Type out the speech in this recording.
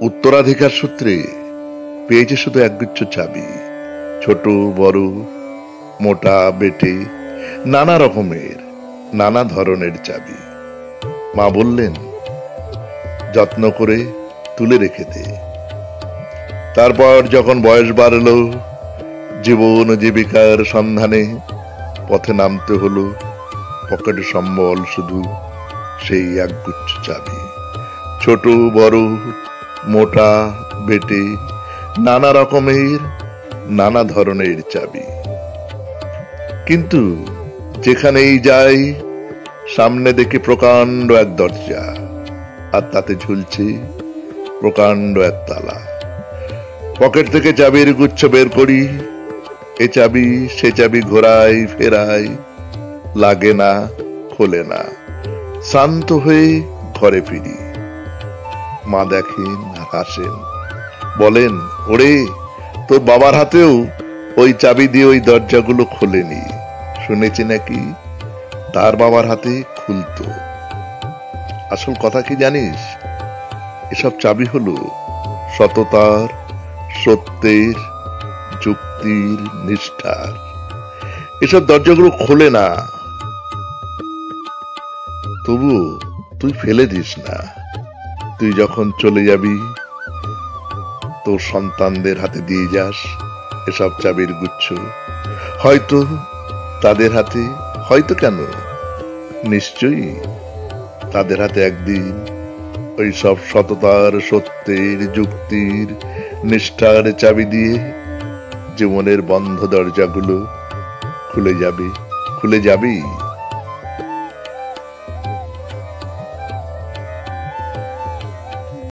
উত্তরাধিকার সূত্রে পেয়েছে শুধু একগুচ্ছ চাবি, ছোট বড়, মোটা বেটে, নানা রকমের, নানা ধরনের চাবি। মা বললেন, যত্ন করে তুলে রেখে দে। তারপর যখন বয়স বাড়ল, জীবন ও জীবিকার সন্ধানে পথে নামতে হলো, পকেটে সম্বল শুধু সেই একগুচ্ছ চাবি, ছোট বড়, মোটা বেটে, নানা রকমের, নানা ধরনের চাবি। কিন্তু যেখানেই যাই, সামনে দেখি প্রকাণ্ড এক দরজা, আর তাতে ঝুলছে প্রকাণ্ড এক তালা। পকেট থেকে চাবির গুচ্ছ বের করি, এ চাবি সে চাবি ঘোরাই ফেরাই, লাগে না, খোলে না। শান্ত হয়ে ঘরে ফিরি। মা দেখেন আর হাসেন, বলেন, ওরে, তোর বাবার হাতেও ওই চাবি দিয়ে ওই দরজাগুলো খোলেনি, শুনেছি নাকি তার বাবার হাতে খুলতো। আসল কথা কি জানিস? এসব চাবি হলো সততার, সত্যের, যুক্তির, নিষ্ঠার। এসব দরজাগুলো খোলে না, তবু তুই ফেলে দিস না। তুই যখন চলে যাবি, তোর সন্তানদের হাতে দিয়ে যাস এসব চাবির গুচ্ছ। হয়তো তাদের হাতে, হয়তো কেন, নিশ্চয়ই তাদের হাতে একদিন ওই সব সততার, সত্যের, যুক্তির, নিষ্ঠার চাবি দিয়ে জীবনের বন্ধ দরজাগুলো খুলে যাবে, খুলে যাবেই।